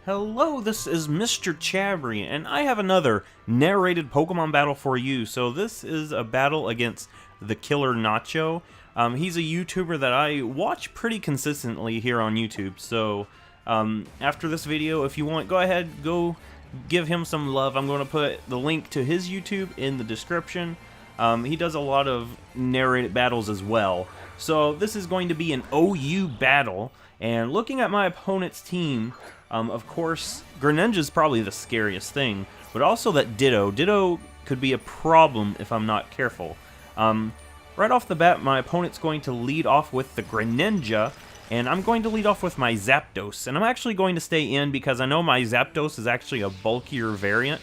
Hello, this is Mr. Chabry, and I have another narrated Pokemon battle for you. So this is a battle against the Killer Nacho. He's a YouTuber that I watch pretty consistently here on YouTube. So after this video, if you want, go ahead, go give him some love. I'm going to put the link to his YouTube in the description. He does a lot of narrated battles as well. So this is going to be an OU battle, and looking at my opponent's team, of course, Greninja is probably the scariest thing, but also that Ditto. Ditto could be a problem if I'm not careful. Right off the bat, my opponent's going to lead off with the Greninja, and I'm going to lead off with my Zapdos. And I'm actually going to stay in because I know my Zapdos is actually a bulkier variant.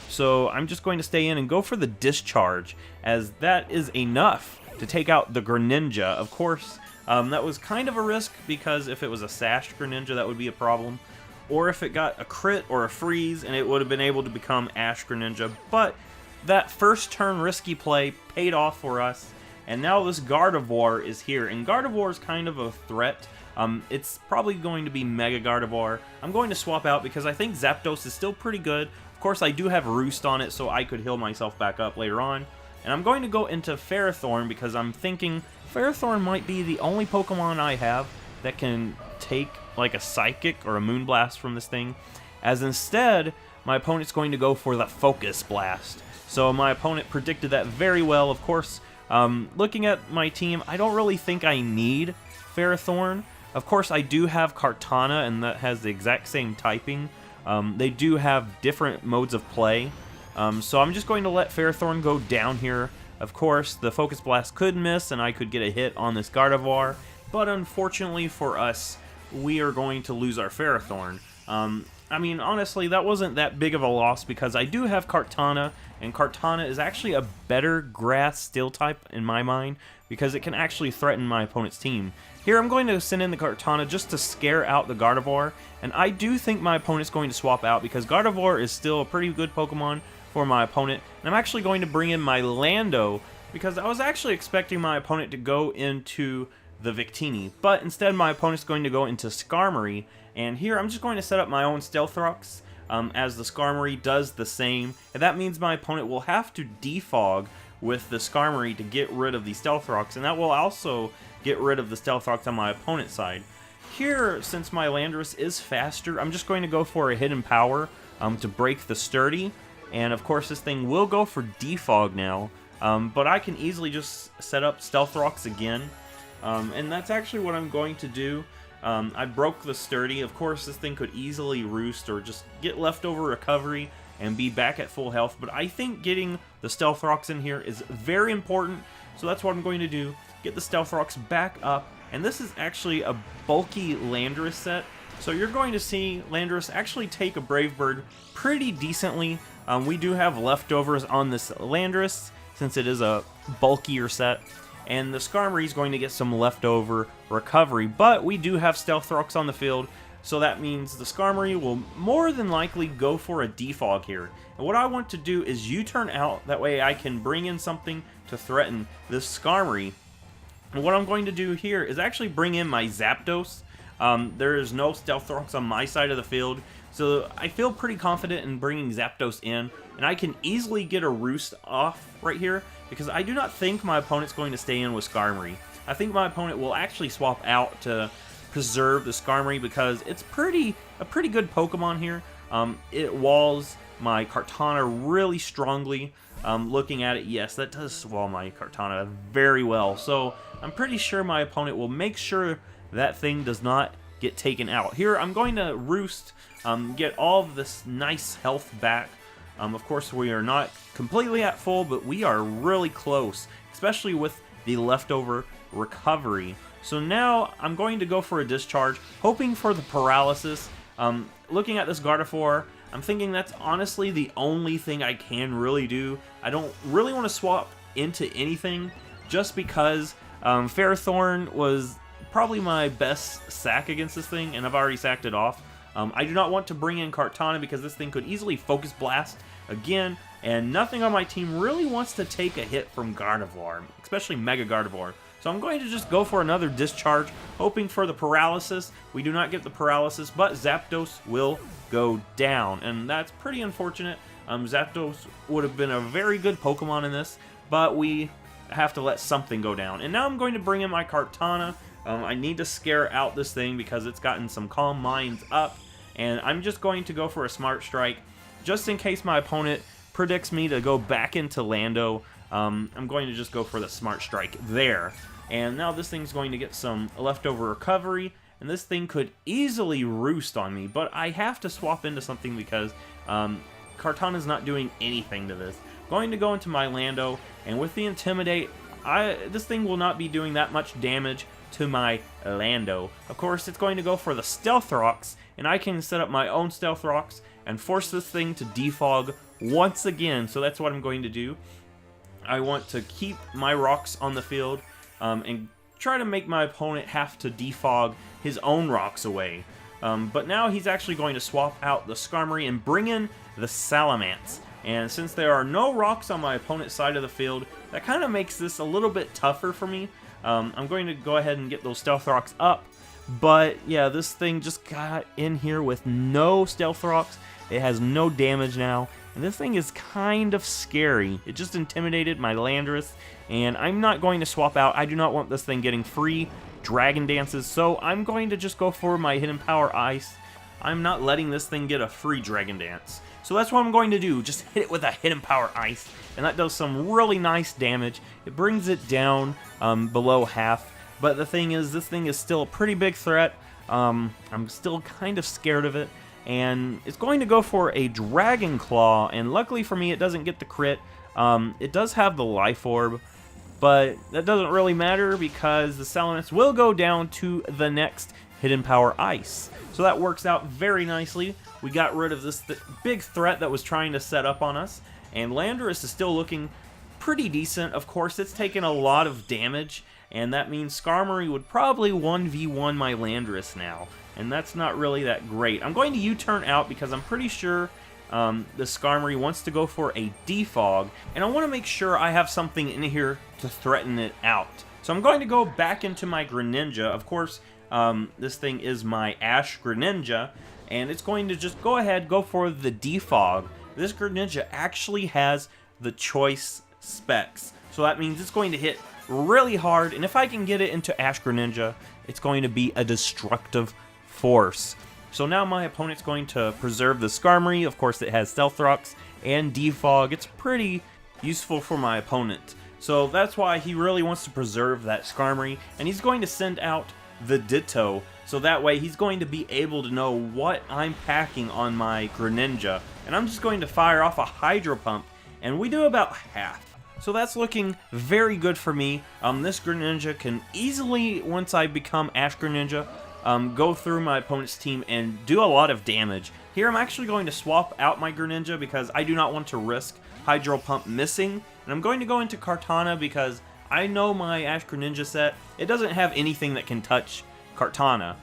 So I'm just going to stay in and go for the Discharge, as that is enough to take out the Greninja. Of course, that was kind of a risk because if it was a Sashed Greninja, that would be a problem. Or if it got a crit or a freeze, and it would have been able to become Ash-Greninja. But that first turn risky play paid off for us, and now this Gardevoir is here. And Gardevoir is kind of a threat. It's probably going to be Mega Gardevoir. I'm going to swap out because I think Zapdos is still pretty good. Of course, I do have Roost on it, so I could heal myself back up later on. And I'm going to go into Ferrothorn because I'm thinking Ferrothorn might be the only Pokemon I have that can take like a Psychic or a Moonblast from this thing, as instead my opponent's going to go for the Focus Blast. So my opponent predicted that very well. Of course, looking at my team, I don't really think I need Ferrothorn. Of course, I do have Kartana, and that has the exact same typing. They do have different modes of play, so I'm just going to let Ferrothorn go down here. Of course, the Focus Blast could miss, and I could get a hit on this Gardevoir, but unfortunately for us, we are going to lose our Ferrothorn. I mean, honestly, that wasn't that big of a loss because I do have Kartana, and Kartana is actually a better grass steel type in my mind because it can actually threaten my opponent's team. Here, I'm going to send in the Kartana just to scare out the Gardevoir, and I do think my opponent's going to swap out because Gardevoir is still a pretty good Pokemon for my opponent, and I'm actually going to bring in my Lando because I was actually expecting my opponent to go into the Victini, but instead my opponent's going to go into Skarmory, and here I'm just going to set up my own Stealth Rocks, as the Skarmory does the same, and that means my opponent will have to defog with the Skarmory to get rid of the Stealth Rocks, and that will also get rid of the Stealth Rocks on my opponent's side. Here, since my Landorus is faster, I'm just going to go for a Hidden Power to break the Sturdy, and of course this thing will go for defog now, but I can easily just set up Stealth Rocks again. And that's actually what I'm going to do. I broke the Sturdy. Of course, this thing could easily Roost or just get leftover recovery and be back at full health. But I think getting the Stealth Rocks in here is very important. So that's what I'm going to do. Get the Stealth Rocks back up. And this is actually a bulky Landorus set. So you're going to see Landorus actually take a Brave Bird pretty decently. We do have leftovers on this Landorus since it is a bulkier set. And the Skarmory is going to get some leftover recovery, but we do have Stealth Rocks on the field, so that means the Skarmory will more than likely go for a defog here. And what I want to do is U-turn out, that way I can bring in something to threaten this Skarmory. And what I'm going to do here is actually bring in my Zapdos. There is no Stealth Rocks on my side of the field, so I feel pretty confident in bringing Zapdos in, and I can easily get a Roost off right here, because I do not think my opponent's going to stay in with Skarmory. I think my opponent will actually swap out to preserve the Skarmory because it's a pretty good Pokemon here. It walls my Kartana really strongly. Looking at it, yes, that does wall my Kartana very well. So I'm pretty sure my opponent will make sure that thing does not get taken out. Here, I'm going to Roost, get all of this nice health back. Of course, we are not completely at full, but we are really close, especially with the leftover recovery. So now I'm going to go for a Discharge, hoping for the Paralysis. Looking at this Gardevoir, I'm thinking that's honestly the only thing I can really do. I don't really want to swap into anything, just because Ferrothorn was probably my best sack against this thing, and I've already sacked it off. I do not want to bring in Kartana because this thing could easily Focus Blast again, and nothing on my team really wants to take a hit from Gardevoir, especially Mega Gardevoir. So I'm going to just go for another discharge, hoping for the paralysis. We do not get the paralysis, but Zapdos will go down, and that's pretty unfortunate. Zapdos would have been a very good Pokemon in this, but we have to let something go down. And now I'm going to bring in my Kartana. I need to scare out this thing because it's gotten some Calm Minds up, and I'm just going to go for a Smart Strike, just in case my opponent predicts me to go back into Lando. I'm going to just go for the Smart Strike there. And now this thing's going to get some leftover recovery, and this thing could easily roost on me, but I have to swap into something because Kartana's not doing anything to this. Going to go into my Lando, and with the Intimidate, this thing will not be doing that much damage to my Lando. Of course, it's going to go for the Stealth Rocks, and I can set up my own Stealth Rocks and force this thing to defog once again, so that's what I'm going to do. I want to keep my rocks on the field and try to make my opponent have to defog his own rocks away. But now he's actually going to swap out the Skarmory and bring in the Salamence. And since there are no rocks on my opponent's side of the field, that kind of makes this a little bit tougher for me. I'm going to go ahead and get those Stealth Rocks up. But yeah, this thing just got in here with no Stealth Rocks. It has no damage now. And this thing is kind of scary. It just intimidated my Landorus. And I'm not going to swap out. I do not want this thing getting free Dragon Dances. So I'm going to just go for my Hidden Power Ice. I'm not letting this thing get a free Dragon Dance. So that's what I'm going to do. Just hit it with a Hidden Power Ice. And that does some really nice damage. It brings it down below half. But the thing is, this thing is still a pretty big threat. I'm still kind of scared of it. And it's going to go for a Dragon Claw. And luckily for me, it doesn't get the crit. It does have the Life Orb. But that doesn't really matter because the Salamence will go down to the next Hidden Power Ice. So that works out very nicely. We got rid of this big threat that was trying to set up on us. And Landorus is still looking pretty decent. Of course, it's taken a lot of damage. And that means Skarmory would probably 1v1 my Landorus now. And that's not really that great. I'm going to U-turn out because I'm pretty sure the Skarmory wants to go for a defog. And I want to make sure I have something in here to threaten it out. So I'm going to go back into my Greninja. Of course, this thing is my Ash-Greninja. And it's going to just go ahead, go for the defog. This Greninja actually has the choice specs. So that means it's going to hit really hard. And if I can get it into Ash-Greninja, it's going to be a destructive force. So now my opponent's going to preserve the Skarmory. Of course, it has Stealth Rocks and defog. It's pretty useful for my opponent. So that's why he really wants to preserve that Skarmory. And he's going to send out the Ditto. So that way he's going to be able to know what I'm packing on my Greninja. And I'm just going to fire off a Hydro Pump. And we do about half. So that's looking very good for me. This Greninja can easily, once I become Ash-Greninja, go through my opponent's team and do a lot of damage. Here I'm actually going to swap out my Greninja because I do not want to risk Hydro Pump missing. And I'm going to go into Kartana because I know my Ash-Greninja set, it doesn't have anything that can touch Kartana.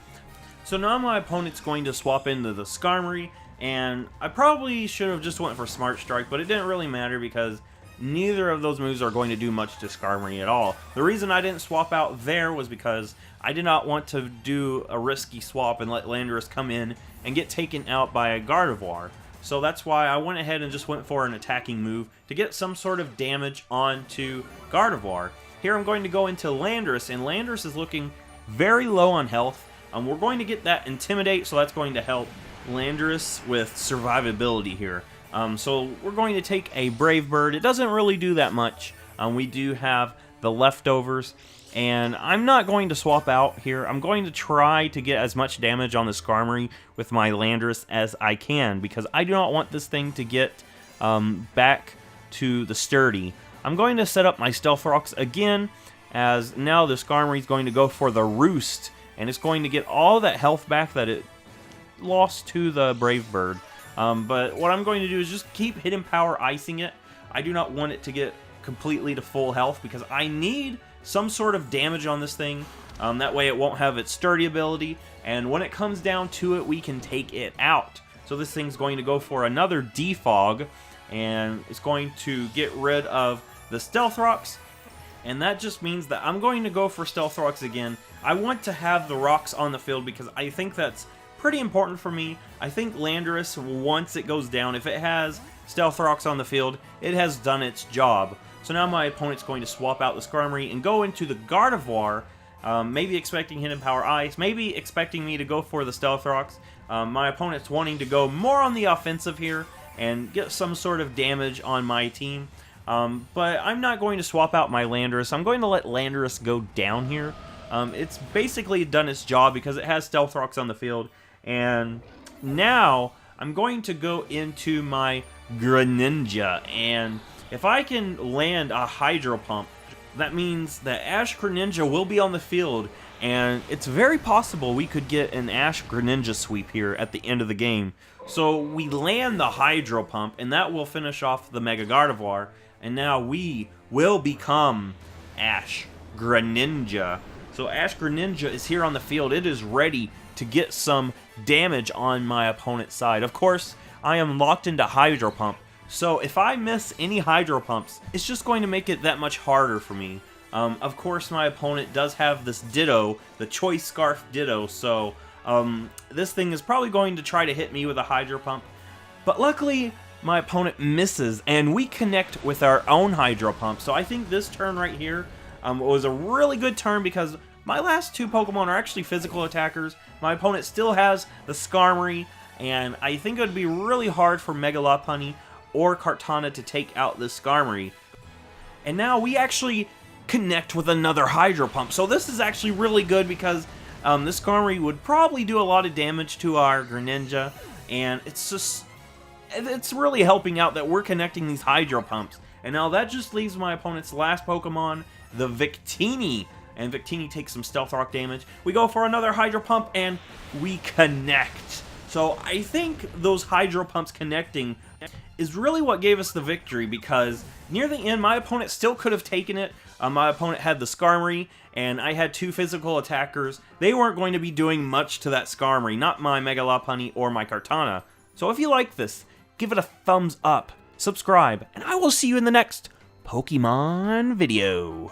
So now my opponent's going to swap into the Skarmory, and I probably should have just went for Smart Strike, but it didn't really matter because neither of those moves are going to do much to Skarmory at all. The reason I didn't swap out there was because I did not want to do a risky swap and let Landorus come in and get taken out by a Gardevoir. So that's why I went ahead and just went for an attacking move to get some sort of damage onto Gardevoir. Here I'm going to go into Landorus, and Landorus is looking very low on health. We're going to get that Intimidate, so that's going to help Landorus with survivability here. So we're going to take a Brave Bird. It doesn't really do that much. We do have the leftovers, and I'm not going to swap out here. I'm going to try to get as much damage on the Skarmory with my Landorus as I can, because I do not want this thing to get back to the Sturdy. I'm going to set up my Stealth Rocks again, as now the Skarmory is going to go for the Roost, and it's going to get all that health back that it lost to the Brave Bird. But what I'm going to do is just keep Hidden Power Icing it. I do not want it to get completely to full health because I need some sort of damage on this thing. That way it won't have its Sturdy ability, and when it comes down to it, we can take it out. So this thing's going to go for another Defog, and it's going to get rid of the Stealth Rocks. and that just means that I'm going to go for Stealth Rocks again. I want to have the rocks on the field because I think that's pretty important for me. I think Landorus, once it goes down, if it has Stealth Rocks on the field, it has done its job. So now my opponent's going to swap out the Skarmory and go into the Gardevoir, maybe expecting Hidden Power Ice, maybe expecting me to go for the Stealth Rocks. My opponent's wanting to go more on the offensive here and get some sort of damage on my team. But I'm not going to swap out my Landorus. I'm going to let Landorus go down here. It's basically done its job because it has Stealth Rocks on the field. And now I'm going to go into my Greninja. And if I can land a Hydro Pump, that means that Ash-Greninja will be on the field. And it's very possible we could get an Ash-Greninja sweep here at the end of the game. So we land the Hydro Pump, and that will finish off the Mega Gardevoir. And now we will become Ash-Greninja. So Ash-Greninja is here on the field. It is ready to get some damage on my opponent's side. Of course, I am locked into Hydro Pump. So if I miss any Hydro Pumps, it's just going to make it that much harder for me. Of course, my opponent does have this Ditto, the Choice Scarf Ditto, so this thing is probably going to try to hit me with a Hydro Pump. But luckily, my opponent misses, and we connect with our own Hydro Pump. So I think this turn right here was a really good turn because my last two Pokemon are actually physical attackers. My opponent still has the Skarmory, and I think it would be really hard for Mega Lopunny or Kartana to take out the Skarmory. And now we actually connect with another Hydro Pump. So this is actually really good because this Skarmory would probably do a lot of damage to our Greninja, and it's really helping out that we're connecting these Hydro Pumps. And now that just leaves my opponent's last Pokemon, the Victini. And Victini takes some Stealth Rock damage. We go for another Hydro Pump, and we connect. So I think those Hydro Pumps connecting is really what gave us the victory, because near the end, my opponent still could have taken it. My opponent had the Skarmory, and I had two physical attackers. They weren't going to be doing much to that Skarmory, not my Mega Lopunny or my Kartana. So if you like this, give it a thumbs up, subscribe, and I will see you in the next Pokemon video.